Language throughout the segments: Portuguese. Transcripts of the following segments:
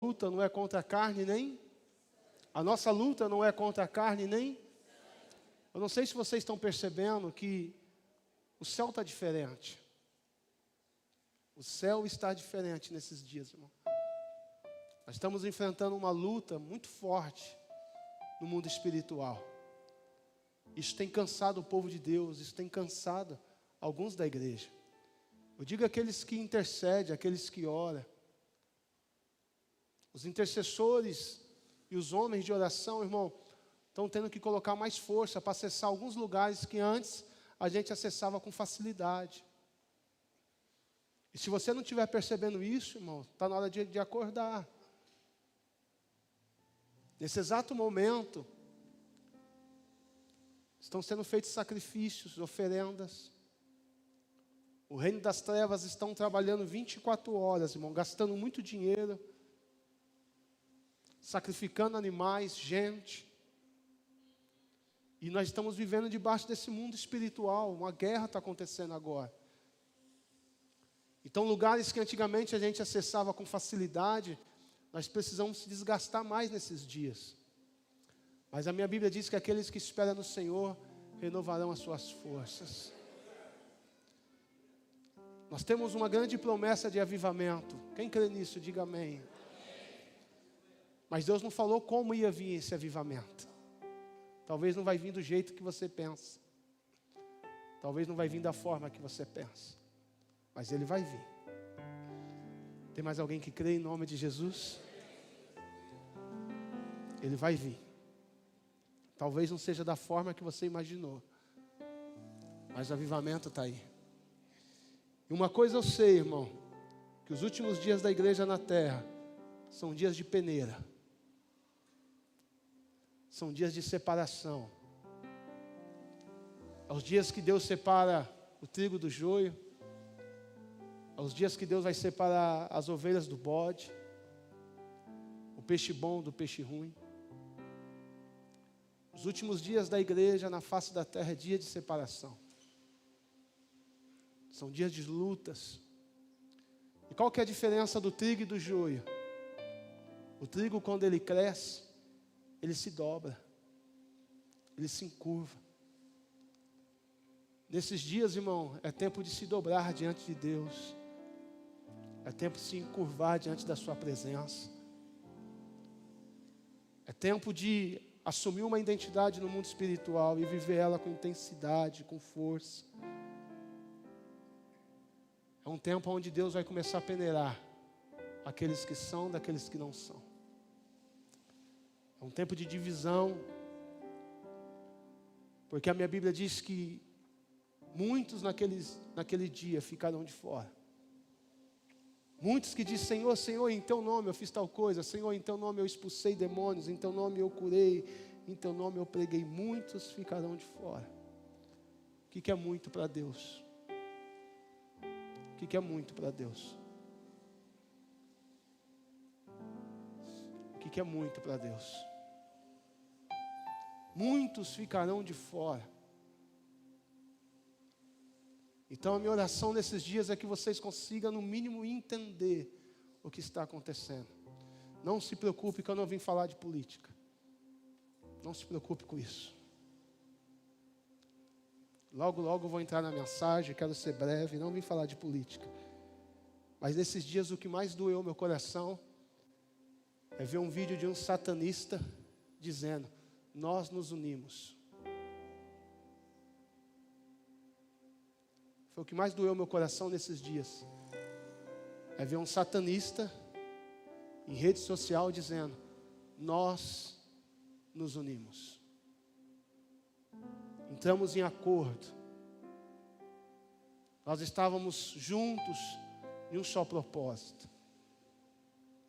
luta não é contra a carne nem... A nossa luta não é contra a carne nem... Eu não sei se vocês estão percebendo que o céu está diferente. O céu está diferente nesses dias, irmão. Nós estamos enfrentando uma luta muito forte no mundo espiritual. Isso tem cansado o povo de Deus, isso tem cansado alguns da igreja. Eu digo aqueles que intercedem, aqueles que oram. Os intercessores e os homens de oração, irmão, estão tendo que colocar mais força para acessar alguns lugares que antes a gente acessava com facilidade. E se você não estiver percebendo isso, irmão, está na hora de acordar. Nesse exato momento, estão sendo feitos sacrifícios, oferendas. O reino das trevas estão trabalhando 24 horas, irmão, gastando muito dinheiro, sacrificando animais, gente. E nós estamos vivendo debaixo desse mundo espiritual, uma guerra está acontecendo agora. Então, lugares que antigamente a gente acessava com facilidade, nós precisamos se desgastar mais nesses dias. Mas a minha Bíblia diz que aqueles que esperam no Senhor renovarão as suas forças. Nós temos uma grande promessa de avivamento. Quem crê nisso, diga amém. Mas Deus não falou como ia vir esse avivamento. Talvez não vai vir do jeito que você pensa. Talvez não vai vir da forma que você pensa. Mas Ele vai vir. Tem mais alguém que crê em nome de Jesus? Ele vai vir. Talvez não seja da forma que você imaginou. Mas o avivamento está aí. E uma coisa eu sei, irmão. Que os últimos dias da igreja na terra são dias de peneira. São dias de separação. É os dias que Deus separa o trigo do joio. É os dias que Deus vai separar as ovelhas do bode. O peixe bom do peixe ruim. Os últimos dias da igreja na face da terra é dia de separação. São dias de lutas. E qual que é a diferença do trigo e do joio? O trigo, quando ele cresce, ele se dobra. Ele se encurva. Nesses dias, irmão, é tempo de se dobrar diante de Deus. É tempo de se encurvar diante da sua presença. É tempo de assumir uma identidade no mundo espiritual e viver ela com intensidade, com força. É um tempo onde Deus vai começar a peneirar aqueles que são daqueles que não são. É um tempo de divisão, porque a minha Bíblia diz que muitos naquele dia ficarão de fora. Muitos que dizem: Senhor, Senhor, em Teu nome eu fiz tal coisa. Senhor, em Teu nome eu expulsei demônios. Em Teu nome eu curei. Em Teu nome eu preguei. Muitos ficarão de fora. O que é muito para Deus? O que é muito para Deus? O que é muito para Deus? Muitos ficarão de fora. Então a minha oração nesses dias é que vocês consigam no mínimo entender o que está acontecendo. Não se preocupe que eu não vim falar de política. Não se preocupe com isso. Logo, logo eu vou entrar na mensagem, quero ser breve, não vim falar de política. Mas nesses dias o que mais doeu meu coração é ver um vídeo de um satanista dizendo: nós nos unimos. Foi o que mais doeu meu coração nesses dias. É ver um satanista em rede social dizendo: nós nos unimos. Entramos em acordo. Nós estávamos juntos em um só propósito.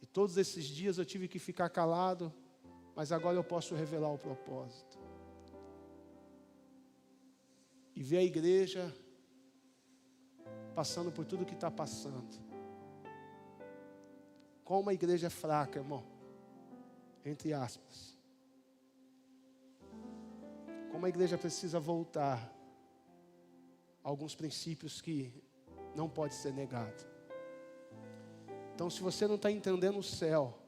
E todos esses dias eu tive que ficar calado, mas agora eu posso revelar o propósito. E ver a igreja passando por tudo que está passando. Como a igreja é fraca, irmão. Entre aspas. Como a igreja precisa voltar a alguns princípios que não pode ser negado. Então, se você não está entendendo o céu,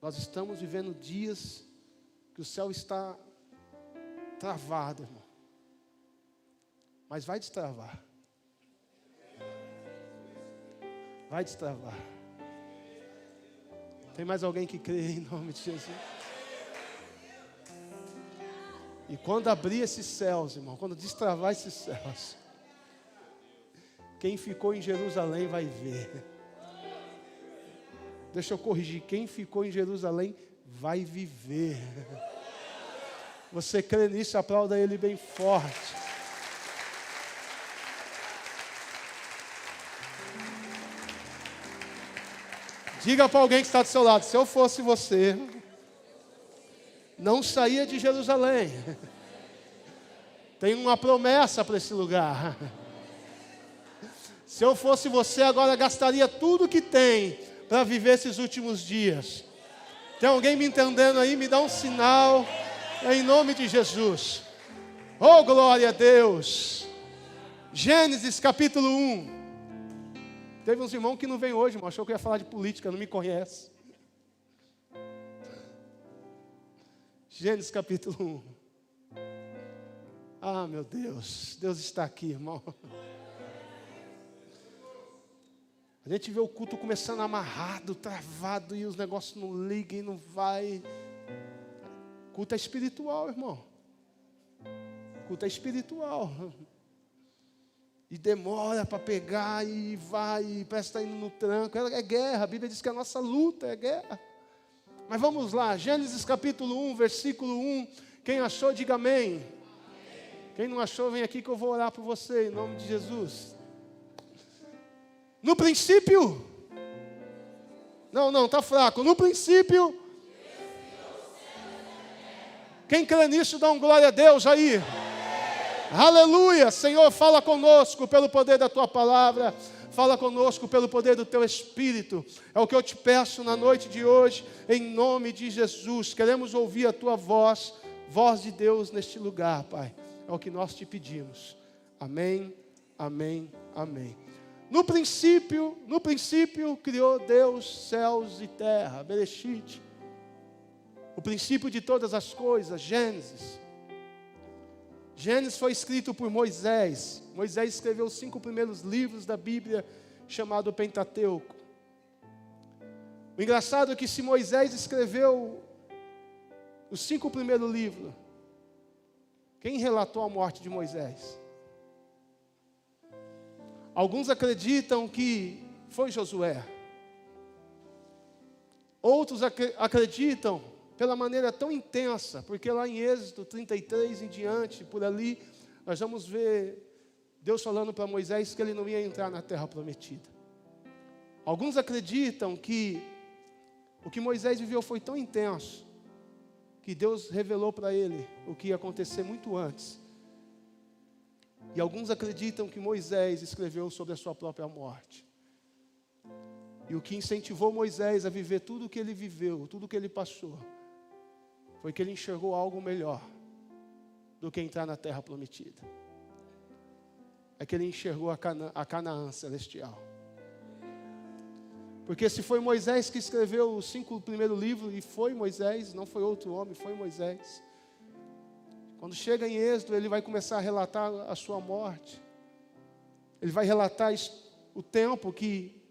Nós estamos vivendo dias que o céu está travado, irmão. Mas vai destravar. Vai destravar. Tem mais alguém que crê em nome de Jesus? E quando abrir esses céus, irmão, quando destravar esses céus, quem ficou em Jerusalém vai ver. Deixa eu corrigir, quem ficou em Jerusalém vai viver. Você crê nisso? Aplauda ele bem forte. Diga para alguém que está do seu lado: se eu fosse você, não saía de Jerusalém. Tem uma promessa para esse lugar. Se eu fosse você, agora gastaria tudo que tem para viver esses últimos dias. Tem alguém me entendendo aí? Me dá um sinal, em nome de Jesus. Oh, glória a Deus. Gênesis capítulo 1. Teve uns irmãos que não veio hoje, irmão. Achou que eu ia falar de política, não me conhece. Gênesis capítulo 1. Ah, meu Deus. Deus está aqui, irmão. A gente vê o culto começando amarrado, travado, e os negócios não ligam e não vai. Culto é espiritual, irmão. Culto é espiritual. E demora para pegar, e vai, e parece que está indo no tranco. É guerra, a Bíblia diz que a nossa luta é guerra. Mas vamos lá, Gênesis capítulo 1, versículo 1. Quem achou, diga amém. Amém. Quem não achou, vem aqui que eu vou orar por você, em nome de Jesus. No princípio, não, está fraco. No princípio, quem crê nisso, dá um glória a Deus aí. Aleluia, Senhor, fala conosco pelo poder da Tua palavra, fala conosco pelo poder do Teu Espírito, é o que eu te peço na noite de hoje, em nome de Jesus. Queremos ouvir a Tua voz, voz de Deus neste lugar, Pai, é o que nós te pedimos. Amém, amém, amém. No princípio criou Deus céus e terra, Bereshit. O princípio de todas as coisas, Gênesis. Gênesis foi escrito por Moisés. Moisés escreveu os 5 primeiros livros da Bíblia, chamado Pentateuco. O engraçado é que se Moisés escreveu os 5 primeiros livros, quem relatou a morte de Moisés? Alguns acreditam que foi Josué. Outros acreditam pela maneira tão intensa, porque lá em Êxodo 33 em diante, por ali, nós vamos ver Deus falando para Moisés que ele não ia entrar na terra prometida. Alguns acreditam que o que Moisés viveu foi tão intenso, que Deus revelou para ele o que ia acontecer muito antes. E alguns acreditam que Moisés escreveu sobre a sua própria morte. E o que incentivou Moisés a viver tudo o que ele viveu, tudo o que ele passou, foi que ele enxergou algo melhor do que entrar na terra prometida. É que ele enxergou a Canaã celestial. Porque se foi Moisés que escreveu os 5 primeiros livros, e foi Moisés, não foi outro homem, foi Moisés. Quando chega em Êxodo, ele vai começar a relatar a sua morte. Ele vai relatar o tempo que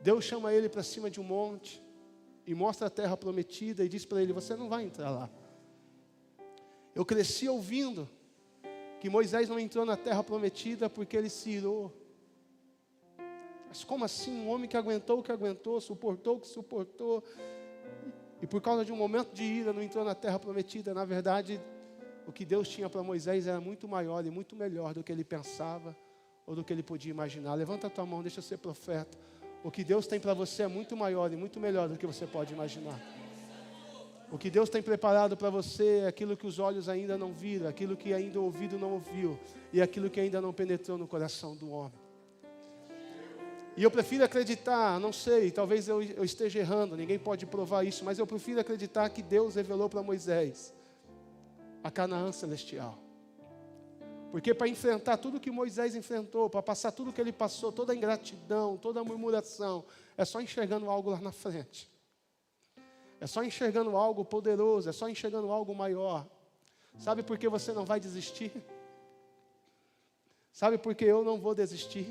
Deus chama ele para cima de um monte e mostra a terra prometida e diz para ele: você não vai entrar lá. Eu cresci ouvindo que Moisés não entrou na terra prometida porque ele se irou. Mas como assim? Um homem que aguentou o que aguentou, suportou o que suportou, e por causa de um momento de ira não entrou na terra prometida. Na verdade, o que Deus tinha para Moisés era muito maior e muito melhor do que ele pensava ou do que ele podia imaginar. Levanta a tua mão, deixa eu ser profeta. O que Deus tem para você é muito maior e muito melhor do que você pode imaginar. O que Deus tem preparado para você é aquilo que os olhos ainda não viram, aquilo que ainda o ouvido não ouviu e aquilo que ainda não penetrou no coração do homem. E eu prefiro acreditar, não sei, talvez eu esteja errando, ninguém pode provar isso, mas eu prefiro acreditar que Deus revelou para Moisés a Canaã celestial. Porque para enfrentar tudo que Moisés enfrentou, para passar tudo que ele passou, toda a ingratidão, toda a murmuração, é só enxergando algo lá na frente. é só enxergando algo poderoso, é só enxergando algo maior. Sabe por que você não vai desistir? Sabe por que eu não vou desistir?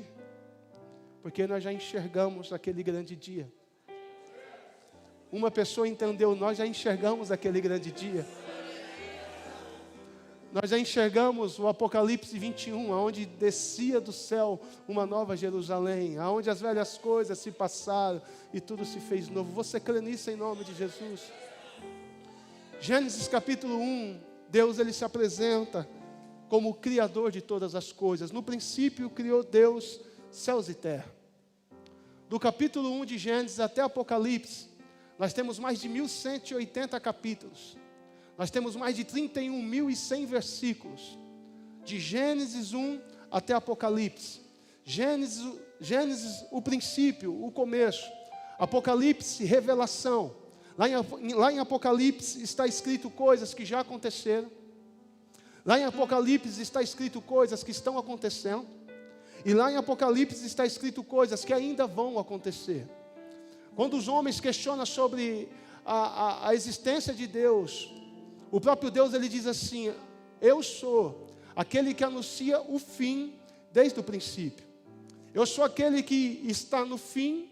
Porque nós já enxergamos aquele grande dia. Uma pessoa entendeu, nós já enxergamos aquele grande dia. Nós já enxergamos o Apocalipse 21, onde descia do céu uma nova Jerusalém, onde as velhas coisas se passaram e tudo se fez novo. Você crê nisso em nome de Jesus? Gênesis capítulo 1, Deus ele se apresenta como o Criador de todas as coisas. No princípio criou Deus céus e terra. Do capítulo 1 de Gênesis até Apocalipse, nós temos mais de 1180 capítulos. Nós temos mais de 31.100 versículos. De Gênesis 1 até Apocalipse. Gênesis, o princípio, o começo. Apocalipse, revelação. Lá em Apocalipse está escrito coisas que já aconteceram. Lá em Apocalipse está escrito coisas que estão acontecendo. E lá em Apocalipse está escrito coisas que ainda vão acontecer. Quando os homens questionam sobre a existência de Deus, o próprio Deus ele diz assim: eu sou aquele que anuncia o fim desde o princípio. Eu sou aquele que está no fim,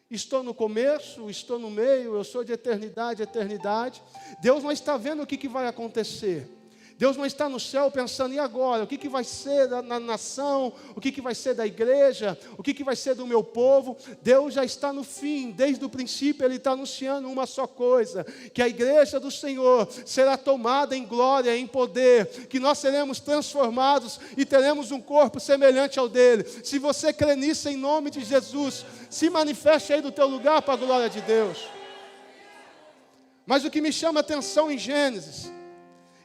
estou no começo, estou no meio, eu sou de eternidade a eternidade. Deus não está vendo o que vai acontecer. Deus não está no céu pensando, e agora? O que vai ser da nação? O que vai ser da igreja? O que vai ser do meu povo? Deus já está no fim, desde o princípio Ele está anunciando uma só coisa, que a igreja do Senhor será tomada em glória, em poder, que nós seremos transformados e teremos um corpo semelhante ao dele. Se você crê nisso em nome de Jesus, se manifeste aí do teu lugar para a glória de Deus. Mas o que me chama a atenção em Gênesis,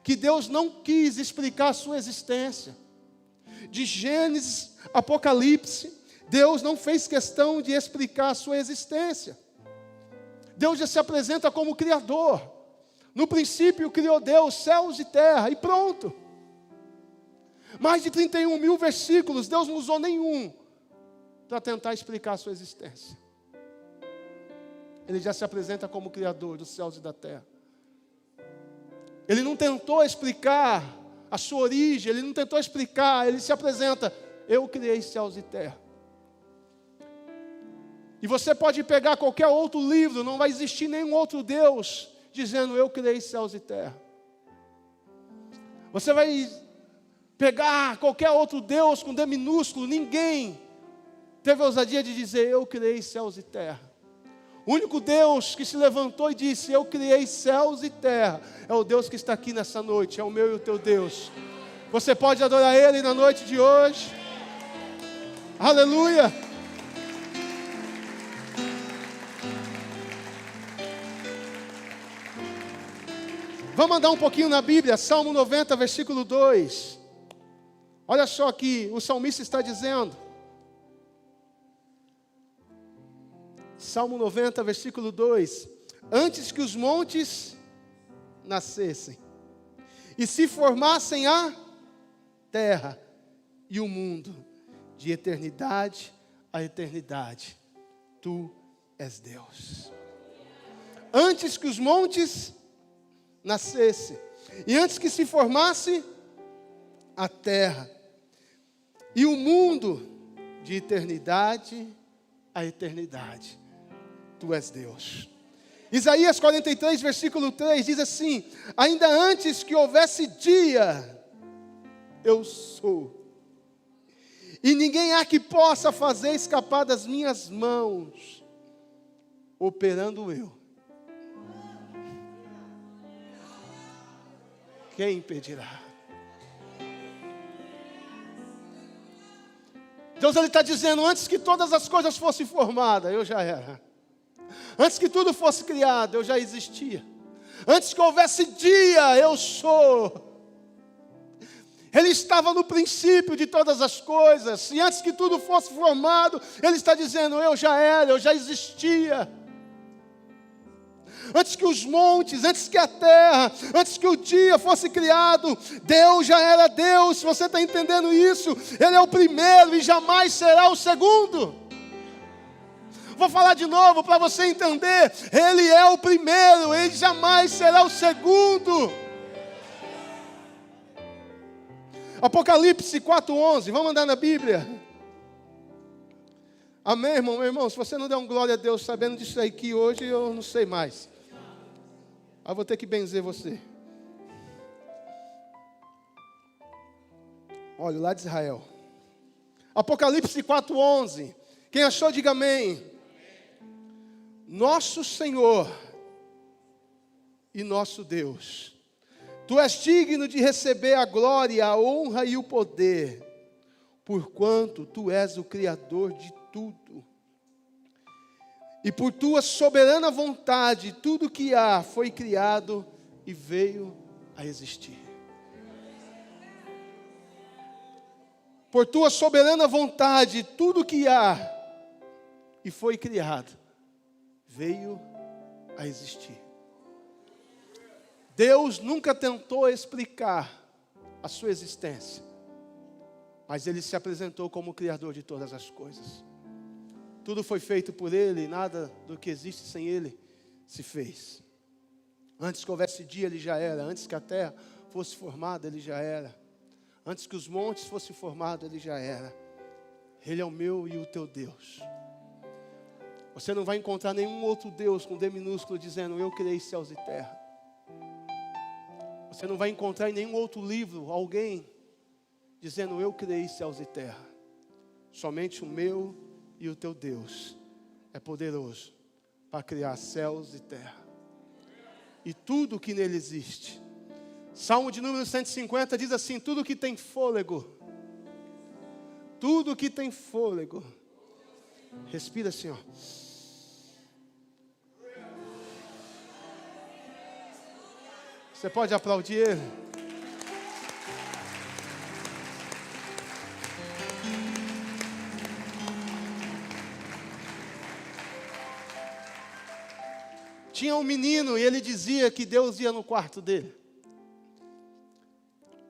que Deus não quis explicar a sua existência. De Gênesis, Apocalipse, Deus não fez questão de explicar a sua existência. Deus já se apresenta como Criador. No princípio criou Deus céus e terra, e pronto. Mais de 31.000 versículos, Deus não usou nenhum para tentar explicar a sua existência. Ele já se apresenta como Criador dos céus e da terra. Ele não tentou explicar a sua origem, ele não tentou explicar, ele se apresenta: eu criei céus e terra. E você pode pegar qualquer outro livro, não vai existir nenhum outro Deus dizendo: eu criei céus e terra. Você vai pegar qualquer outro Deus com D minúsculo, ninguém teve a ousadia de dizer: eu criei céus e terra. O único Deus que se levantou e disse: eu criei céus e terra, é o Deus que está aqui nessa noite, é o meu e o teu Deus. Você pode adorar Ele na noite de hoje. Aleluia! Vamos andar um pouquinho na Bíblia, Salmo 90, versículo 2. Olha só que o salmista está dizendo. Salmo 90, versículo 2. Antes que os montes nascessem e se formassem a terra e o mundo, de eternidade a eternidade, Tu és Deus. Antes que os montes nascessem e antes que se formasse a terra e o mundo, de eternidade a eternidade, Tu és Deus. Isaías 43, versículo 3 diz assim: ainda antes que houvesse dia, eu sou, e ninguém há que possa fazer escapar das minhas mãos, operando eu. Quem impedirá? Deus está dizendo: antes que todas as coisas fossem formadas, eu já era. Antes que tudo fosse criado, eu já existia. Antes que houvesse dia, eu sou. Ele estava no princípio de todas as coisas. E antes que tudo fosse formado, Ele está dizendo: eu já era, eu já existia. Antes que os montes, antes que a terra, antes que o dia fosse criado, Deus já era Deus. Se você está entendendo isso, Ele é o primeiro e jamais será o segundo. Vou falar de novo para você entender. Ele é o primeiro, ele jamais será o segundo. Apocalipse 4:11, vamos andar na Bíblia. Amém, irmão? Meu irmão, se você não der um glória a Deus sabendo disso aqui hoje, eu não sei mais. Eu vou ter que benzer você. Olha, lá de Israel. Apocalipse 4:11. Quem achou, diga amém. Nosso Senhor e nosso Deus, Tu és digno de receber a glória, a honra e o poder, porquanto Tu és o Criador de tudo. E por Tua soberana vontade, tudo que há foi criado e veio a existir. Por Tua soberana vontade, tudo que há e foi criado, veio a existir. Deus nunca tentou explicar a sua existência, mas Ele se apresentou como o Criador de todas as coisas. Tudo foi feito por Ele, nada do que existe sem Ele se fez. Antes que houvesse dia, Ele já era. Antes que a terra fosse formada, Ele já era. Antes que os montes fossem formados, Ele já era. Ele é o meu e o teu Deus. Você não vai encontrar nenhum outro Deus com D minúsculo dizendo, eu criei céus e terra. Você não vai encontrar em nenhum outro livro alguém dizendo, eu criei céus e terra. Somente o meu e o teu Deus é poderoso para criar céus e terra. E tudo que nele existe. Salmo de número 150 diz assim, tudo que tem fôlego. Tudo que tem fôlego. Respira assim, ó. Você pode aplaudir Ele? Tinha um menino e ele dizia que Deus ia no quarto dele.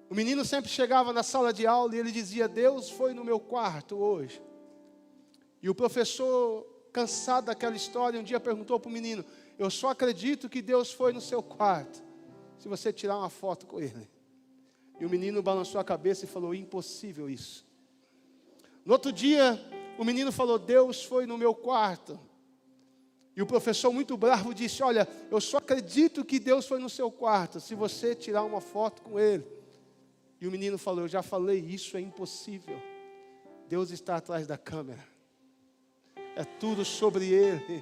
O menino sempre chegava na sala de aula e ele dizia, Deus foi no meu quarto hoje. E o professor, cansado daquela história, um dia perguntou para o menino, eu só acredito que Deus foi no seu quarto se você tirar uma foto com ele. E o menino balançou a cabeça e falou, impossível isso. No outro dia, o menino falou, Deus foi no meu quarto. E o professor, muito bravo, disse, olha, eu só acredito que Deus foi no seu quarto se você tirar uma foto com ele. E o menino falou, eu já falei, isso é impossível. Deus está atrás da câmera. É tudo sobre ele.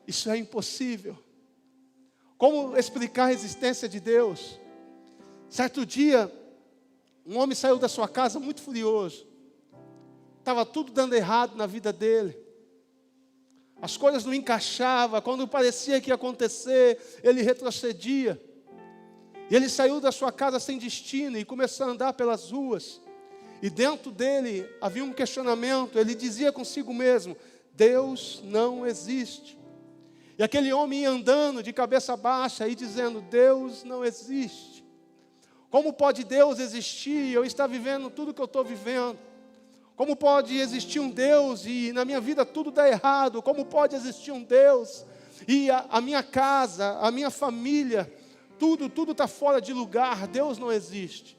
Isso é impossível. Como explicar a existência de Deus? Certo dia, um homem saiu da sua casa muito furioso. Estava tudo dando errado na vida dele. As coisas não encaixavam. Quando parecia que ia acontecer, ele retrocedia. E ele saiu da sua casa sem destino e começou a andar pelas ruas. E dentro dele havia um questionamento. Ele dizia consigo mesmo, Deus não existe. E aquele homem ia andando de cabeça baixa e dizendo, Deus não existe. Como pode Deus existir e eu estar vivendo tudo que eu estou vivendo? Como pode existir um Deus e na minha vida tudo dá errado? Como pode existir um Deus e a minha casa, a minha família, tudo está fora de lugar? Deus não existe.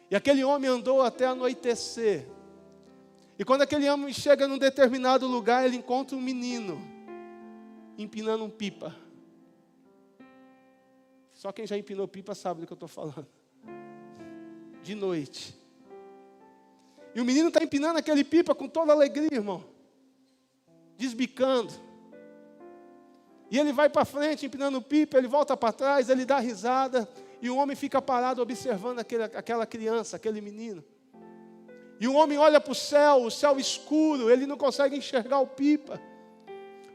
E aquele homem andou até anoitecer. E quando aquele homem chega num determinado lugar, ele encontra um menino empinando um pipa. Só quem já empinou pipa sabe do que eu estou falando. De noite. E o menino está empinando aquele pipa com toda alegria, irmão. Desbicando. E ele vai para frente empinando pipa, ele volta para trás, ele dá risada. E o homem fica parado observando aquela criança, aquele menino. E o homem olha para o céu escuro, ele não consegue enxergar o pipa.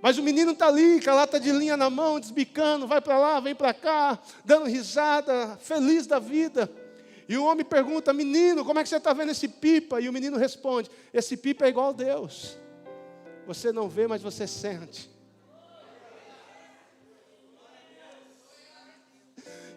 Mas o menino está ali, com a lata de linha na mão, desbicando, vai para lá, vem para cá, dando risada, feliz da vida. E o homem pergunta, menino, como é que você está vendo esse pipa? E o menino responde, esse pipa é igual a Deus. Você não vê, mas você sente.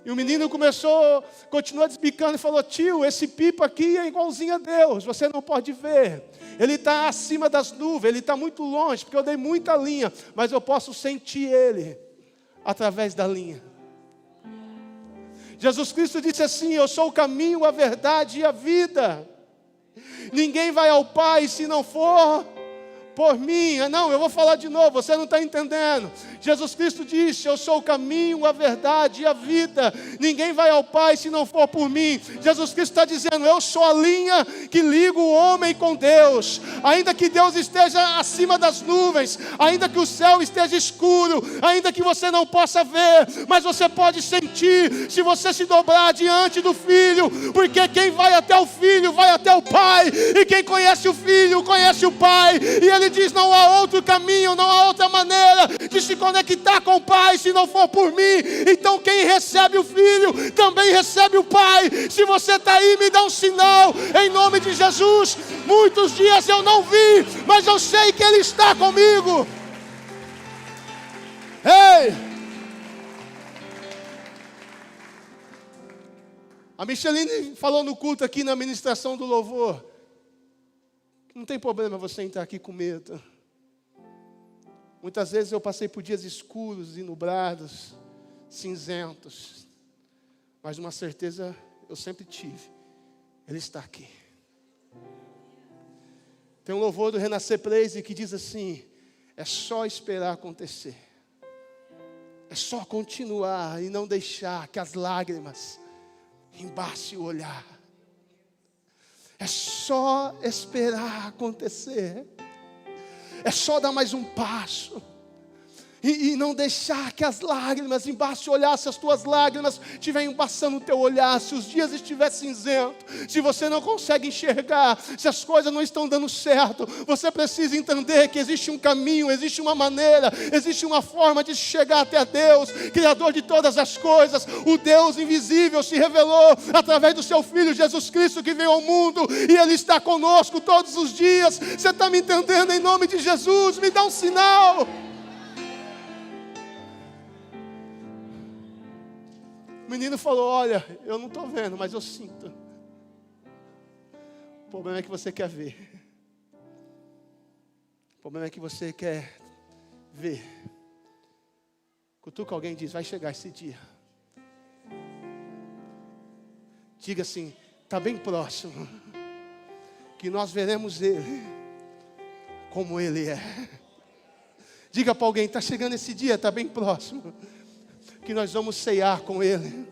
E o menino continuou despicando e falou: tio, esse pipa aqui é igualzinho a Deus, você não pode ver. Ele está acima das nuvens, ele está muito longe, porque eu dei muita linha, mas eu posso sentir ele através da linha. Jesus Cristo disse assim: eu sou o caminho, a verdade e a vida. Ninguém vai ao Pai se não for por mim. Não, eu vou falar de novo, você não está entendendo. Jesus Cristo disse: eu sou o caminho, a verdade e a vida. Ninguém vai ao Pai se não for por mim. Jesus Cristo está dizendo: eu sou a linha que liga o homem com Deus. Ainda que Deus esteja acima das nuvens, ainda que o céu esteja escuro, ainda que você não possa ver, mas você pode sentir, se você se dobrar diante do Filho, porque quem vai até o Filho, vai até o Pai, e quem conhece o Filho, conhece o Pai. E Ele diz: não há outro caminho, não há outra maneira de se conectar com o Pai se não for por mim. Então quem recebe o Filho também recebe o Pai. Se você está aí, me dá um sinal em nome de Jesus. Muitos dias eu não vi, mas eu sei que Ele está comigo. Ei! A Micheline falou no culto aqui na ministração do louvor: não tem problema você entrar aqui com medo. Muitas vezes eu passei por dias escuros e nublados, cinzentos, mas uma certeza eu sempre tive: Ele está aqui. Tem um louvor do Renascer Praise que diz assim: é só esperar acontecer, é só continuar e não deixar que as lágrimas embace o olhar. É só esperar acontecer. É só dar mais um passo. E não deixar que as lágrimas embaixo o olhar. Se as tuas lágrimas estiverem embaçando o teu olhar, se os dias estiverem cinzentos, se você não consegue enxergar, se as coisas não estão dando certo, você precisa entender que existe um caminho, existe uma maneira, existe uma forma de chegar até Deus, Criador de todas as coisas. O Deus invisível se revelou através do seu Filho Jesus Cristo, que veio ao mundo, e Ele está conosco todos os dias. Você está me entendendo? Em nome de Jesus, me dá um sinal. O menino falou: olha, eu não estou vendo, mas eu sinto. O problema é que você quer ver. O problema é que você quer ver. Cutuca alguém e diz: vai chegar esse dia. Diga assim: está bem próximo, que nós veremos Ele como Ele é. Diga para alguém: está chegando esse dia, está bem próximo, que nós vamos ceiar com Ele.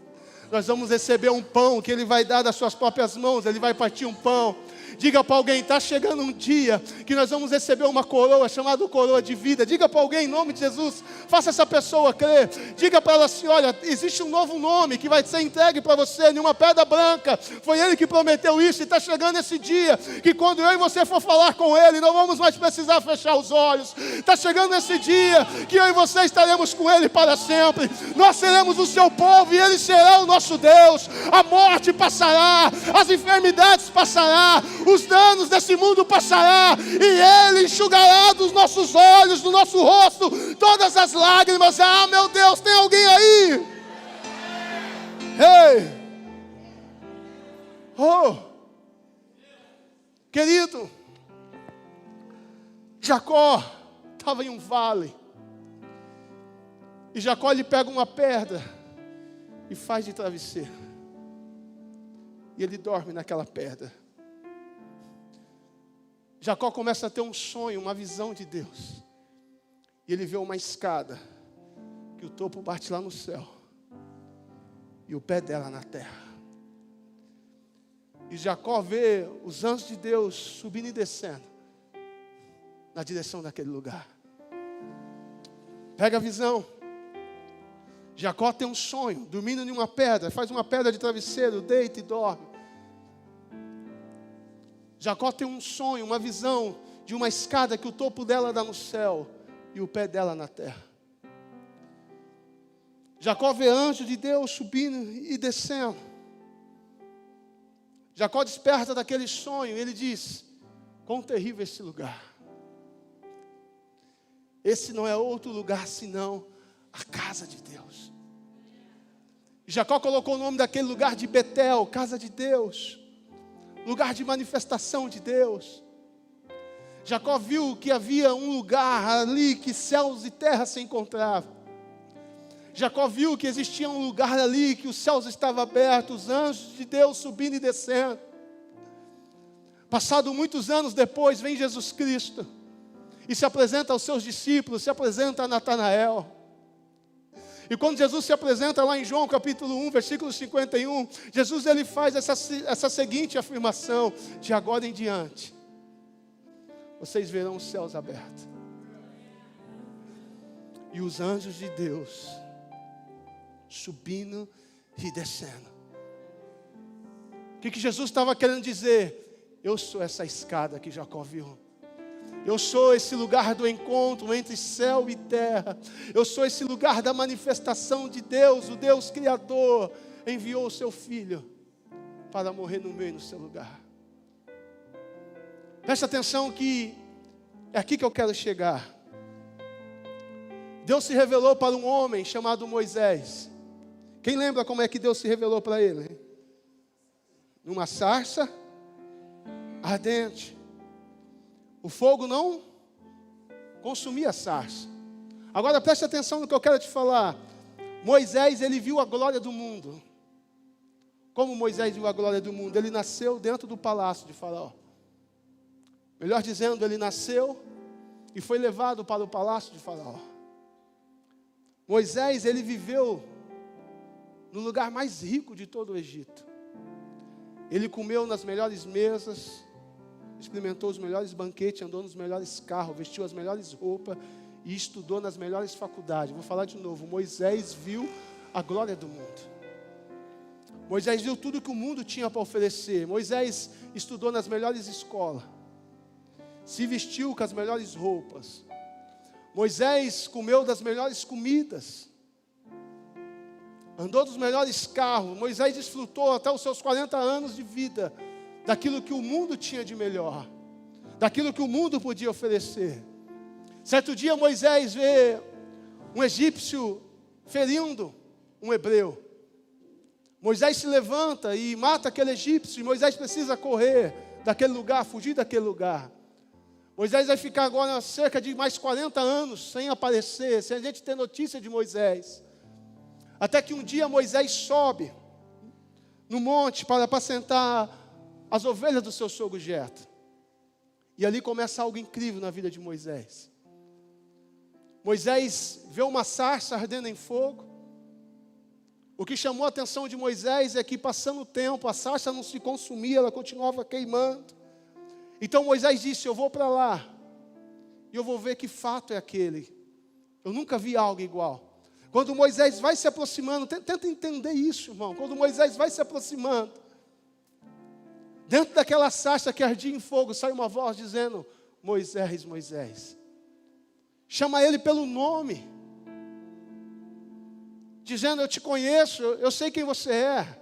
Nós vamos receber um pão que Ele vai dar das suas próprias mãos. Ele vai partir um pão. Diga para alguém: está chegando um dia que nós vamos receber uma coroa chamada coroa de vida. Diga para alguém, em nome de Jesus, faça essa pessoa crer. Diga para ela assim: olha, existe um novo nome que vai ser entregue para você em uma pedra branca. Foi Ele que prometeu isso. E está chegando esse dia que quando eu e você for falar com Ele, não vamos mais precisar fechar os olhos. Está chegando esse dia que eu e você estaremos com Ele para sempre. Nós seremos o seu povo e Ele será o nosso Deus. A morte passará, as enfermidades passarão, os danos desse mundo passará, e Ele enxugará dos nossos olhos, do nosso rosto, todas as lágrimas. Ah, meu Deus, tem alguém aí? Ei! Oh! Querido, Jacó estava em um vale, e Jacó lhe pega uma pedra e faz de travesseiro, e ele dorme naquela pedra. Jacó começa a ter um sonho, uma visão de Deus. E ele vê uma escada, que o topo bate lá no céu, e o pé dela na terra. E Jacó vê os anjos de Deus subindo e descendo, na direção daquele lugar. Pega a visão. Jacó tem um sonho, dormindo em uma pedra, faz uma pedra de travesseiro, deita e dorme. Jacó tem um sonho, uma visão de uma escada que o topo dela dá no céu e o pé dela na terra. Jacó vê anjos de Deus subindo e descendo. Jacó desperta daquele sonho e ele diz: quão terrível esse lugar. Esse não é outro lugar senão a casa de Deus. Jacó colocou o nome daquele lugar de Betel, casa de Deus, lugar de manifestação de Deus. Jacó viu que havia um lugar ali que céus e terra se encontravam. Jacó viu que existia um lugar ali que os céus estavam abertos, os anjos de Deus subindo e descendo. Passado muitos anos depois, vem Jesus Cristo e se apresenta aos seus discípulos, se apresenta a Natanael. E quando Jesus se apresenta lá em João capítulo 1, versículo 51, Jesus ele faz essa seguinte afirmação: de agora em diante, vocês verão os céus abertos e os anjos de Deus subindo e descendo. O que Jesus estava querendo dizer? Eu sou essa escada que Jacó viu. Eu sou esse lugar do encontro entre céu e terra. Eu sou esse lugar da manifestação de Deus. O Deus Criador enviou o seu Filho para morrer no meu e no seu lugar. Preste atenção que é aqui que eu quero chegar. Deus se revelou para um homem chamado Moisés. Quem lembra como é que Deus se revelou para ele? Numa sarça ardente. O fogo não consumia a sarça. Agora preste atenção no que eu quero te falar. Moisés, ele viu a glória do mundo. Como Moisés viu a glória do mundo? Ele nasceu dentro do palácio de Faraó. Melhor dizendo, ele nasceu e foi levado para o palácio de Faraó. Moisés, ele viveu no lugar mais rico de todo o Egito. Ele comeu nas melhores mesas, experimentou os melhores banquetes, andou nos melhores carros, vestiu as melhores roupas e estudou nas melhores faculdades. Vou falar de novo, Moisés viu a glória do mundo. Moisés viu tudo que o mundo tinha para oferecer. Moisés estudou nas melhores escolas, se vestiu com as melhores roupas. Moisés comeu das melhores comidas, andou dos melhores carros. Moisés desfrutou até os seus 40 anos de vida daquilo que o mundo tinha de melhor, daquilo que o mundo podia oferecer. Certo dia Moisés vê um egípcio ferindo um hebreu. Moisés se levanta e mata aquele egípcio, e Moisés precisa correr daquele lugar, fugir daquele lugar. Moisés vai ficar agora cerca de mais 40 anos sem aparecer, sem a gente ter notícia de Moisés. Até que um dia Moisés sobe no monte para apacentar as ovelhas do seu sogro Jetro. E ali começa algo incrível na vida de Moisés. Moisés vê uma sarça ardendo em fogo. O que chamou a atenção de Moisés é que, passando o tempo, a sarça não se consumia, ela continuava queimando. Então Moisés disse: eu vou para lá e eu vou ver que fato é aquele. Eu nunca vi algo igual. Quando Moisés vai se aproximando, tenta entender isso, irmão. Quando Moisés vai se aproximando, dentro daquela sarça que ardia em fogo, sai uma voz dizendo: Moisés, Moisés. Chama ele pelo nome, dizendo: eu te conheço, eu sei quem você é.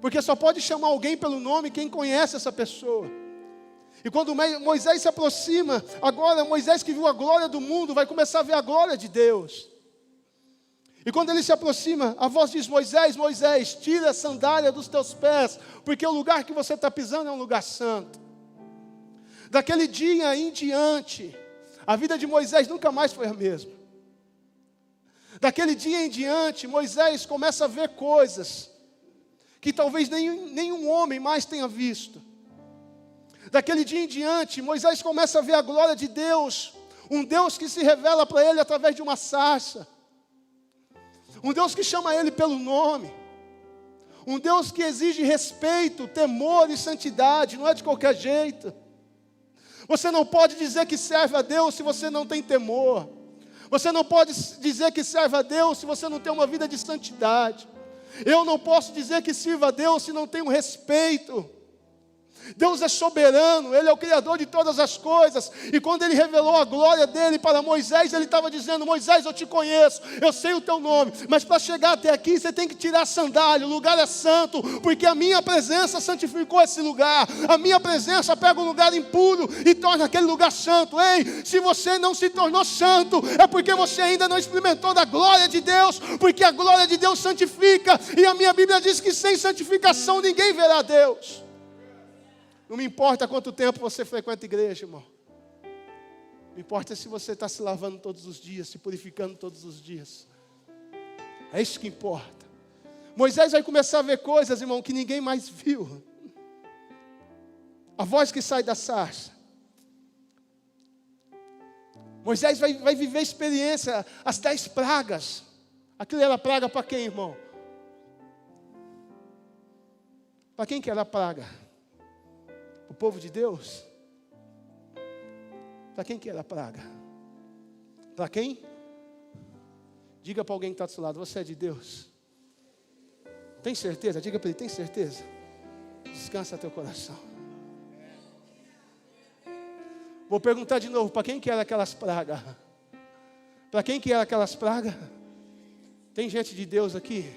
Porque só pode chamar alguém pelo nome quem conhece essa pessoa. E quando Moisés se aproxima, agora Moisés que viu a glória do mundo, vai começar a ver a glória de Deus. E quando ele se aproxima, a voz diz: Moisés, Moisés, tira a sandália dos teus pés, porque o lugar que você está pisando é um lugar santo. Daquele dia em diante, a vida de Moisés nunca mais foi a mesma. Daquele dia em diante, Moisés começa a ver coisas que talvez nenhum homem mais tenha visto. Daquele dia em diante, Moisés começa a ver a glória de Deus, um Deus que se revela para ele através de uma sarça, um Deus que chama ele pelo nome, um Deus que exige respeito, temor e santidade, não é de qualquer jeito. Você não pode dizer que serve a Deus se você não tem temor. Você não pode dizer que serve a Deus se você não tem uma vida de santidade. Eu não posso dizer que sirva a Deus se não tenho respeito. Deus é soberano, Ele é o Criador de todas as coisas. E quando Ele revelou a glória dEle para Moisés, Ele estava dizendo: Moisés, eu te conheço, eu sei o teu nome, mas para chegar até aqui, você tem que tirar a sandália, o lugar é santo, porque a minha presença santificou esse lugar. A minha presença pega um lugar impuro e torna aquele lugar santo. Ei, se você não se tornou santo, é porque você ainda não experimentou da glória de Deus, porque a glória de Deus santifica, e a minha Bíblia diz que sem santificação ninguém verá Deus. Não me importa quanto tempo você frequenta a igreja, irmão. Me importa se você está se lavando todos os dias, se purificando todos os dias. É isso que importa. Moisés vai começar a ver coisas, irmão, que ninguém mais viu. A voz que sai da sarça. Moisés vai viver a experiência, as 10 pragas. Aquilo era praga para quem, irmão? Para quem que era a praga? O povo de Deus? Para quem que era a praga? Para quem? Diga para alguém que está do seu lado: você é de Deus? Tem certeza? Diga para ele: tem certeza? Descansa teu coração. Vou perguntar de novo: para quem que era aquelas pragas? Para quem que era aquelas pragas? Tem gente de Deus aqui?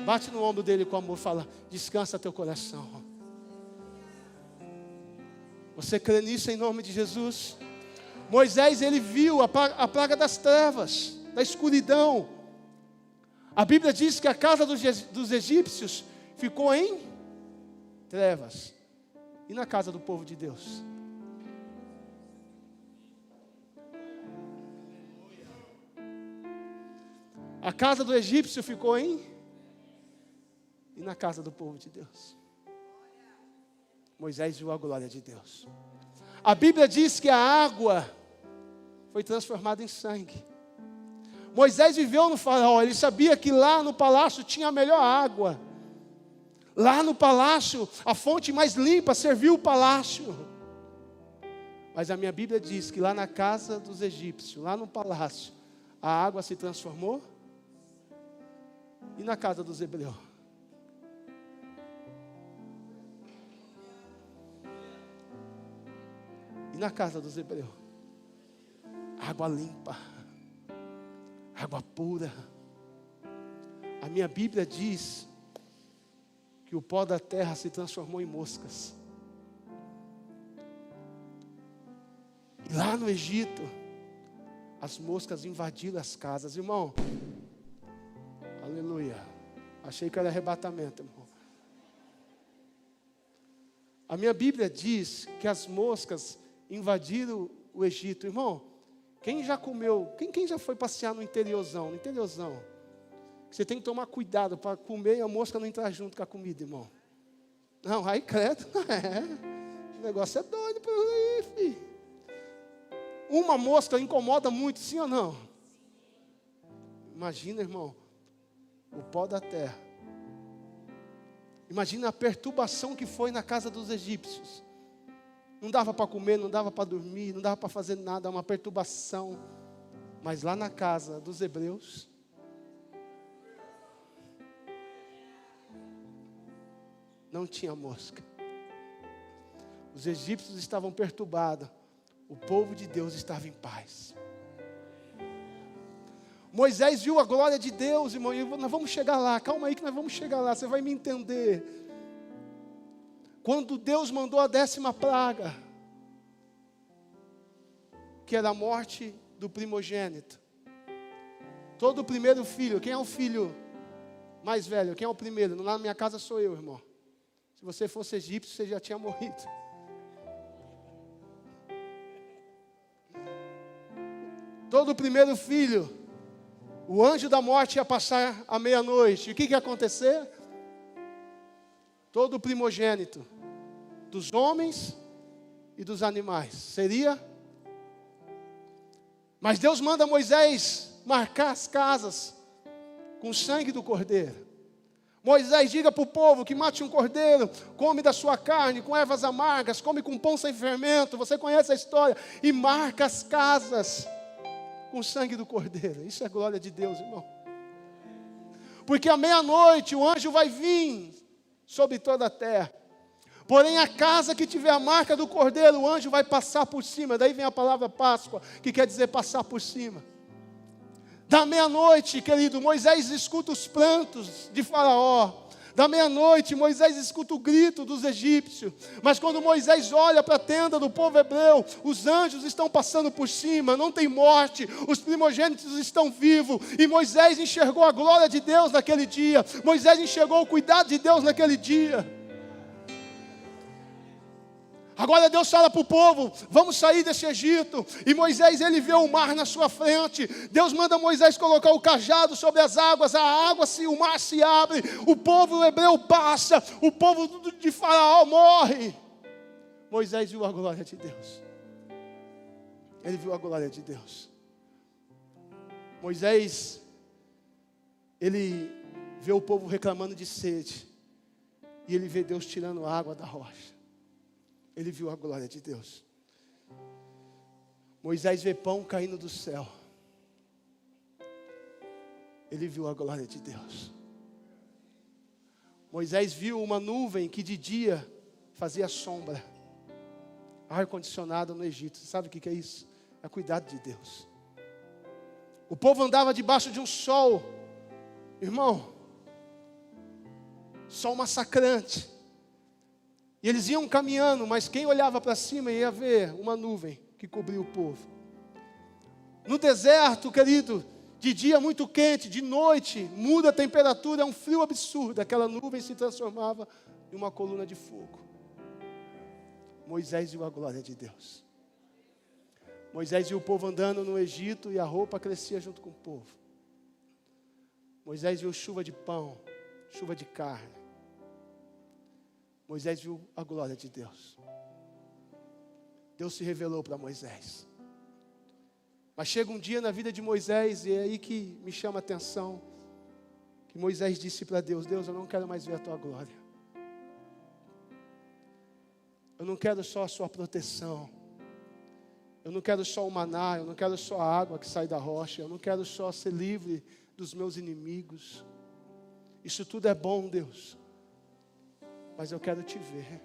Bate no ombro dele com amor, fala: descansa teu coração. Você crê nisso em nome de Jesus? Moisés, ele viu a praga das trevas, da escuridão. A Bíblia diz que a casa dos egípcios ficou em trevas. E na casa do povo de Deus? A casa do egípcio ficou em? E na casa do povo de Deus? Moisés viu a glória de Deus. A Bíblia diz que a água foi transformada em sangue. Moisés viveu no faraó, ele sabia que lá no palácio tinha a melhor água. Lá no palácio, a fonte mais limpa serviu o palácio. Mas a minha Bíblia diz que lá na casa dos egípcios, lá no palácio, a água se transformou. E na casa dos hebreus? E na casa dos hebreus? Água limpa, água pura. A minha Bíblia diz que o pó da terra se transformou em moscas. E lá no Egito, as moscas invadiram as casas. Irmão, aleluia. Achei que era arrebatamento, irmão. A minha Bíblia diz que as moscas invadiram o Egito. Irmão, quem já comeu, quem já foi passear no interiorzão? Você tem que tomar cuidado para comer e a mosca não entrar junto com a comida, irmão. Não, aí credo, o negócio é doido por aí, filho. Uma mosca incomoda muito, sim ou não? Imagina, irmão, o pó da terra. Imagina a perturbação que foi na casa dos egípcios. Não dava para comer, não dava para dormir, não dava para fazer nada, uma perturbação. Mas lá na casa dos hebreus, não tinha mosca. Os egípcios estavam perturbados, o povo de Deus estava em paz. Moisés viu a glória de Deus, irmão, e nós vamos chegar lá, calma aí que nós vamos chegar lá, você vai me entender. Quando Deus mandou a 10ª praga, que era a morte do primogênito. Todo o primeiro filho, quem é o filho mais velho? Quem é o primeiro? Lá na minha casa sou eu, irmão. Se você fosse egípcio, você já tinha morrido. Todo o primeiro filho, o anjo da morte ia passar à meia-noite. E o que ia acontecer? Todo o primogênito dos homens e dos animais seria. Mas Deus manda Moisés marcar as casas com o sangue do cordeiro. Moisés, diga para o povo que mate um cordeiro, come da sua carne com ervas amargas, come com pão sem fermento. Você conhece a história? E marca as casas com o sangue do cordeiro. Isso é glória de Deus, irmão. Porque à meia-noite o anjo vai vir sobre toda a terra. Porém, a casa que tiver a marca do Cordeiro, o anjo vai passar por cima. Daí vem a palavra Páscoa, que quer dizer passar por cima. Da meia-noite, querido, Moisés escuta os prantos de Faraó. Da meia-noite, Moisés escuta o grito dos egípcios. Mas quando Moisés olha para a tenda do povo hebreu, os anjos estão passando por cima, não tem morte, os primogênitos estão vivos. E Moisés enxergou a glória de Deus naquele dia. Moisés enxergou o cuidado de Deus naquele dia. Agora Deus fala para o povo, vamos sair desse Egito. E Moisés, ele vê o mar na sua frente. Deus manda Moisés colocar o cajado sobre as águas. O mar se abre. O povo hebreu passa. O povo de Faraó morre. Moisés viu a glória de Deus. Ele viu a glória de Deus. Moisés, ele vê o povo reclamando de sede. E ele vê Deus tirando água da rocha. Ele viu a glória de Deus. Moisés vê pão caindo do céu. Ele viu a glória de Deus. Moisés viu uma nuvem que de dia fazia sombra. Ar-condicionado no Egito. Você sabe o que é isso? É cuidado de Deus. O povo andava debaixo de um sol. Irmão, sol massacrante. E eles iam caminhando, mas quem olhava para cima ia ver uma nuvem que cobria o povo. No deserto, querido, de dia muito quente, de noite, muda a temperatura, é um frio absurdo. Aquela nuvem se transformava em uma coluna de fogo. Moisés viu a glória de Deus. Moisés viu o povo andando no Egito e a roupa crescia junto com o povo. Moisés viu chuva de pão, chuva de carne. Moisés viu a glória de Deus. Deus se revelou para Moisés. Mas chega um dia na vida de Moisés, e é aí que me chama a atenção, que Moisés disse para Deus, Deus, eu não quero mais ver a tua glória. Eu não quero só a sua proteção. Eu não quero só o maná, eu não quero só a água que sai da rocha, eu não quero só ser livre dos meus inimigos. Isso tudo é bom, Deus. Mas eu quero te ver.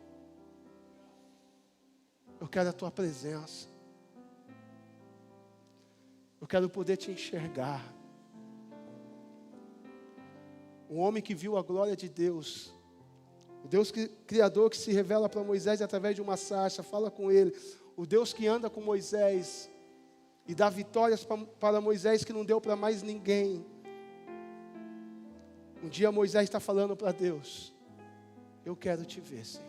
Eu quero a tua presença. Eu quero poder te enxergar. Um homem que viu a glória de Deus. O Deus Criador que se revela para Moisés através de uma sarça. Fala com ele. O Deus que anda com Moisés. E dá vitórias para Moisés que não deu para mais ninguém. Um dia Moisés está falando para Deus. Eu quero te ver, Senhor.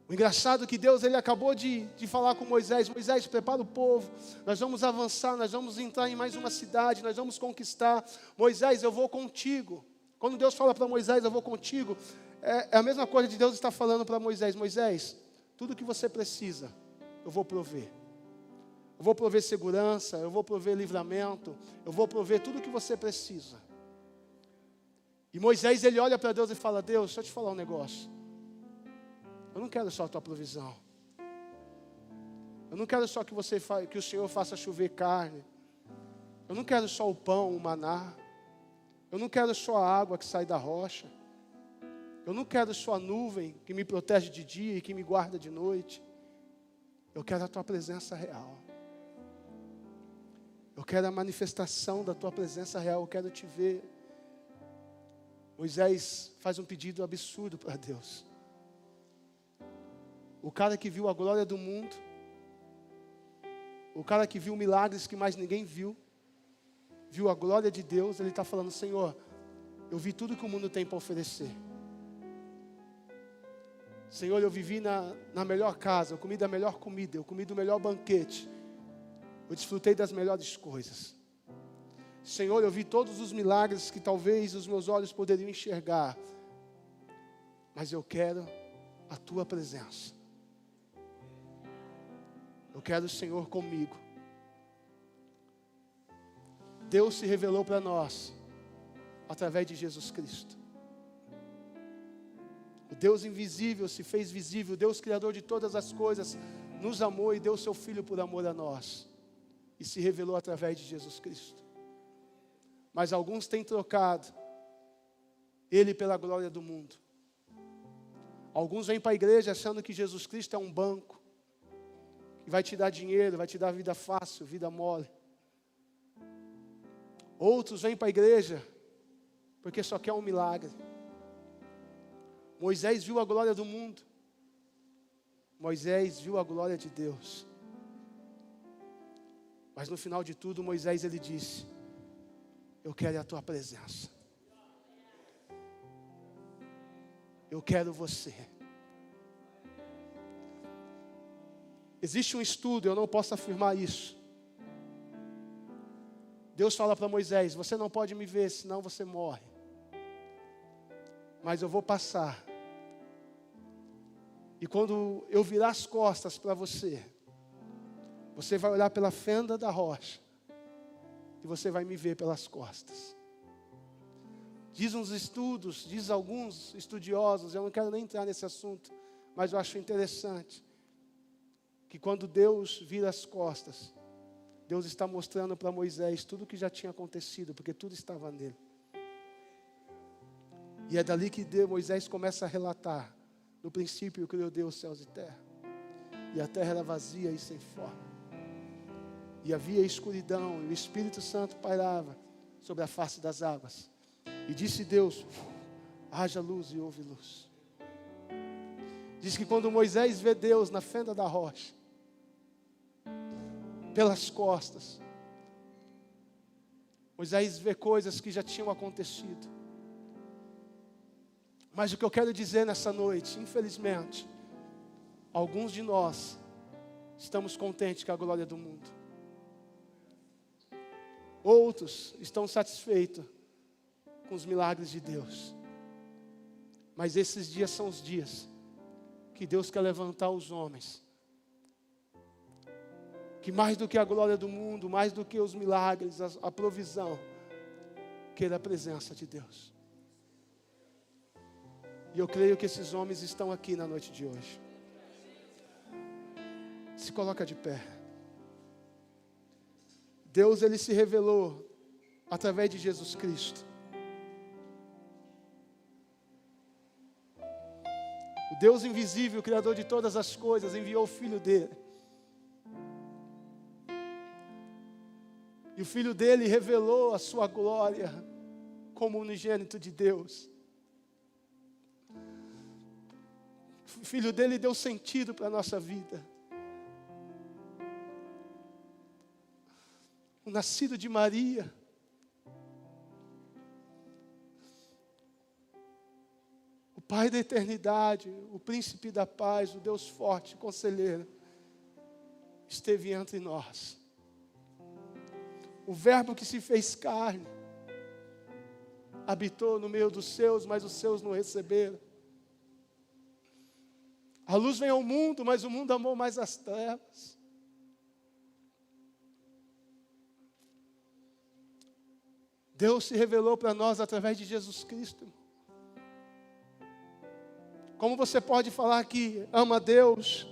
O engraçado é que Deus, ele acabou de falar com Moisés. Moisés, prepara o povo. Nós vamos avançar, nós vamos entrar em mais uma cidade. Nós vamos conquistar. Moisés, eu vou contigo. Quando Deus fala para Moisés, eu vou contigo. É a mesma coisa de Deus estar falando para Moisés. Moisés, tudo que você precisa, eu vou prover. Eu vou prover segurança, eu vou prover livramento. Eu vou prover tudo que você precisa. E Moisés, ele olha para Deus e fala, Deus, deixa eu te falar um negócio. Eu não quero só a tua provisão. Eu não quero só que o Senhor faça chover carne. Eu não quero só o pão, o maná. Eu não quero só a água que sai da rocha. Eu não quero só a nuvem que me protege de dia e que me guarda de noite. Eu quero a tua presença real. Eu quero a manifestação da tua presença real. Eu quero te ver. Moisés faz um pedido absurdo para Deus. O cara que viu a glória do mundo, o cara que viu milagres que mais ninguém viu, viu a glória de Deus, ele está falando, Senhor, eu vi tudo que o mundo tem para oferecer. Senhor, eu vivi na melhor casa, eu comi da melhor comida, eu comi do melhor banquete, eu desfrutei das melhores coisas. Senhor, eu vi todos os milagres que talvez os meus olhos poderiam enxergar. Mas eu quero a tua presença. Eu quero o Senhor comigo. Deus se revelou para nós através de Jesus Cristo. O Deus invisível se fez visível. O Deus Criador de todas as coisas nos amou e deu seu Filho por amor a nós. E se revelou através de Jesus Cristo. Mas alguns têm trocado Ele pela glória do mundo. Alguns vêm para a igreja achando que Jesus Cristo é um banco, que vai te dar dinheiro, vai te dar vida fácil, vida mole. Outros vêm para a igreja porque só quer um milagre. Moisés viu a glória do mundo. Moisés viu a glória de Deus. Mas no final de tudo, Moisés ele disse: eu quero a tua presença. Eu quero você. Existe um estudo, eu não posso afirmar isso. Deus fala para Moisés: você não pode me ver, senão você morre. Mas eu vou passar. E quando eu virar as costas para você, você vai olhar pela fenda da rocha. E você vai me ver pelas costas. Diz uns estudos, diz alguns estudiosos, eu não quero nem entrar nesse assunto, mas eu acho interessante, que quando Deus vira as costas, Deus está mostrando para Moisés tudo o que já tinha acontecido, porque tudo estava nele. E é dali que Moisés começa a relatar: no princípio criou Deus céus e terra, e a terra era vazia e sem forma, e havia escuridão, e o Espírito Santo pairava sobre a face das águas. E disse Deus: haja luz, e houve luz. Diz que quando Moisés vê Deus na fenda da rocha, pelas costas, Moisés vê coisas que já tinham acontecido. Mas o que eu quero dizer nessa noite, infelizmente, alguns de nós estamos contentes com a glória do mundo. Outros estão satisfeitos com os milagres de Deus. Mas esses dias são os dias que Deus quer levantar os homens, que mais do que a glória do mundo, mais do que os milagres, a provisão, queira a presença de Deus. E eu creio que esses homens estão aqui na noite de hoje. Se coloca de pé. Deus, ele se revelou através de Jesus Cristo. O Deus invisível, o Criador de todas as coisas, enviou o Filho dele. E o Filho dele revelou a sua glória como unigênito de Deus. O Filho dele deu sentido para a nossa vida. O nascido de Maria. O Pai da eternidade, o Príncipe da paz, o Deus forte, conselheiro, esteve entre nós. O Verbo que se fez carne, habitou no meio dos seus, mas os seus não receberam. A luz veio ao mundo, mas o mundo amou mais as trevas. Deus se revelou para nós através de Jesus Cristo. Como você pode falar que ama a Deus,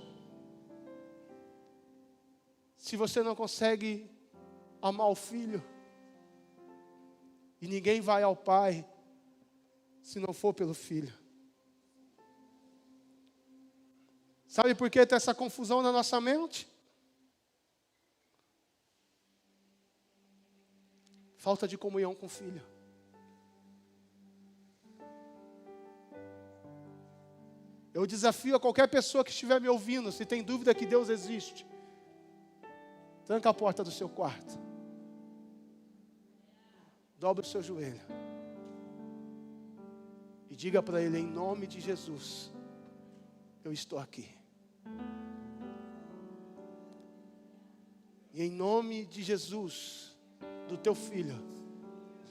se você não consegue amar o Filho? E ninguém vai ao Pai se não for pelo Filho. Sabe por que tem essa confusão na nossa mente? Falta de comunhão com o Filho. Eu desafio a qualquer pessoa que estiver me ouvindo, se tem dúvida que Deus existe, tranca a porta do seu quarto. Dobre o seu joelho. E diga para Ele: em nome de Jesus, eu estou aqui. E em nome de Jesus, do teu Filho,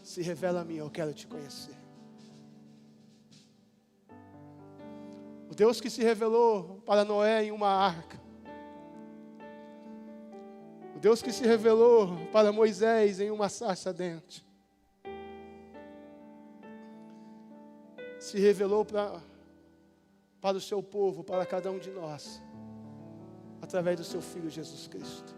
se revela a mim, eu quero te conhecer. O Deus que se revelou para Noé em uma arca. O Deus que se revelou para Moisés em uma sarça ardente. Se revelou para o seu povo, para cada um de nós, através do seu Filho Jesus Cristo.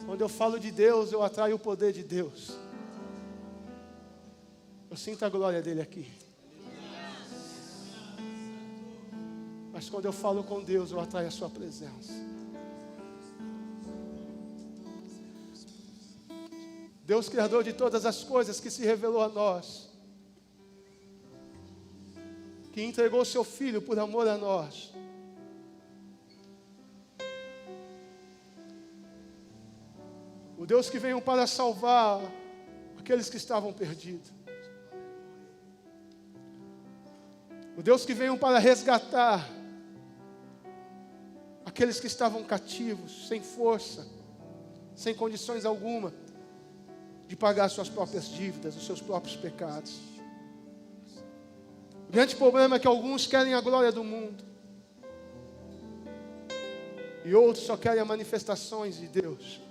Quando eu falo de Deus, eu atraio o poder de Deus. Eu sinto a glória dele aqui. Mas quando eu falo com Deus, eu atraio a sua presença. Deus, Criador de todas as coisas, que se revelou a nós, que entregou seu Filho por amor a nós. O Deus que veio para salvar aqueles que estavam perdidos. O Deus que veio para resgatar aqueles que estavam cativos, sem força, sem condições alguma de pagar suas próprias dívidas, os seus próprios pecados. O grande problema é que alguns querem a glória do mundo e outros só querem as manifestações de Deus.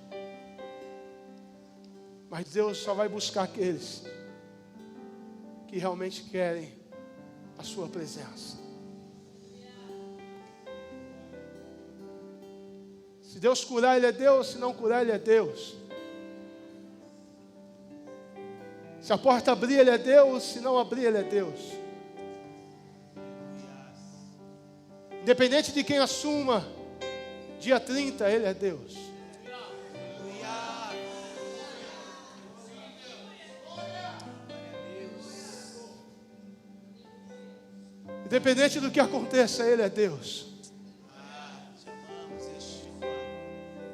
Mas Deus só vai buscar aqueles que realmente querem a sua presença. Se Deus curar, Ele é Deus. Se não curar, Ele é Deus. Se a porta abrir, Ele é Deus. Se não abrir, Ele é Deus. Independente de quem assuma, dia 30, Ele é Deus. Independente do que aconteça, Ele é Deus.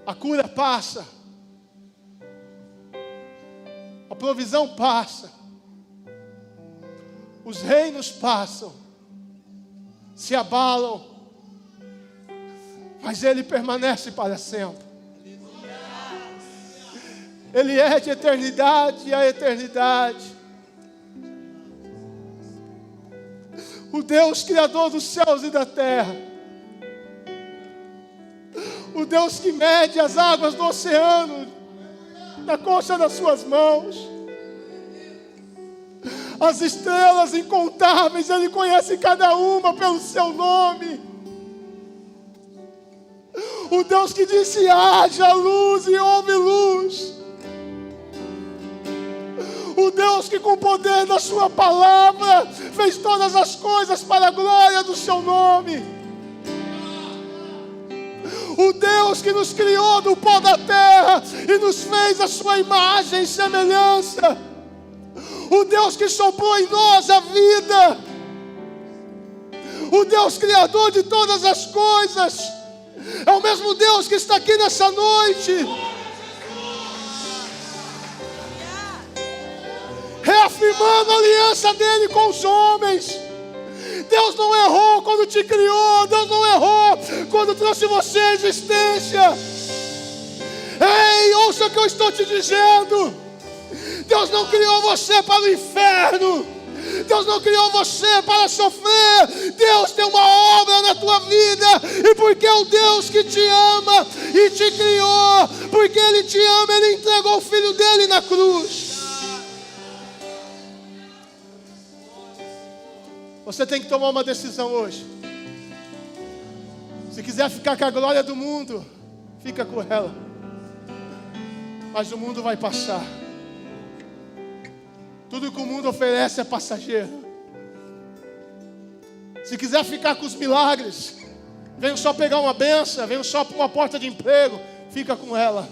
A cura passa. A provisão passa. Os reinos passam. Se abalam. Mas Ele permanece para sempre. Ele é de eternidade a eternidade. O Deus Criador dos céus e da terra. O Deus que mede as águas do oceano na concha das suas mãos. As estrelas incontáveis, Ele conhece cada uma pelo seu nome. O Deus que disse: haja luz e houve luz. O Deus que com o poder da sua palavra fez todas as coisas para a glória do seu nome. O Deus que nos criou do pó da terra e nos fez a sua imagem e semelhança. O Deus que soprou em nós a vida. O Deus criador de todas as coisas. É o mesmo Deus que está aqui nessa noite, reafirmando a aliança dele com os homens. Deus não errou quando te criou. Deus não errou quando trouxe você à existência. Ei, ouça o que eu estou te dizendo. Deus não criou você para o inferno. Deus não criou você para sofrer. Deus tem uma obra na tua vida. E porque é o Deus que te ama e te criou, porque Ele te ama, Ele entregou o Filho dele na cruz. Você tem que tomar uma decisão hoje. Se quiser ficar com a glória do mundo, fica com ela. Mas o mundo vai passar. Tudo que o mundo oferece é passageiro. Se quiser ficar com os milagres, venho só pegar uma benção, venho só para uma porta de emprego, fica com ela.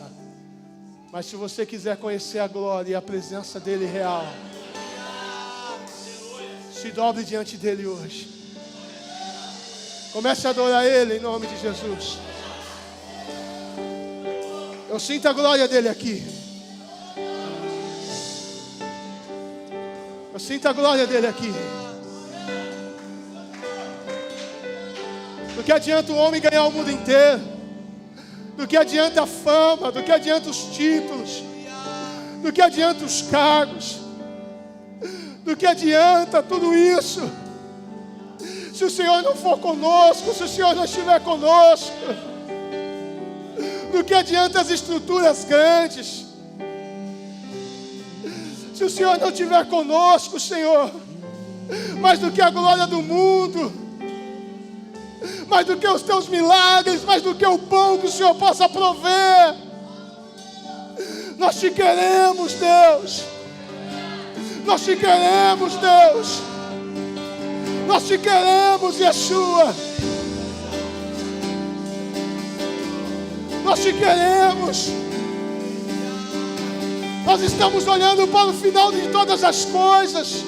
Mas se você quiser conhecer a glória e a presença dele real, se dobre diante dele hoje. Comece a adorar ele em nome de Jesus. Eu sinto a glória dele aqui. Eu sinto a glória dele aqui. Do que adianta o homem ganhar o mundo inteiro? Do que adianta a fama? Do que adianta os títulos? Do que adianta os cargos? Do que adianta tudo isso? Se o Senhor não for conosco, se o Senhor não estiver conosco, do que adianta as estruturas grandes? Se o Senhor não estiver conosco, Senhor, mais do que a glória do mundo, mais do que os teus milagres, mais do que o pão que o Senhor possa prover, Nós te queremos, Deus. Nós te queremos, Deus. Nós te queremos, Yeshua. Nós te queremos. Nós estamos olhando para o final de todas as coisas.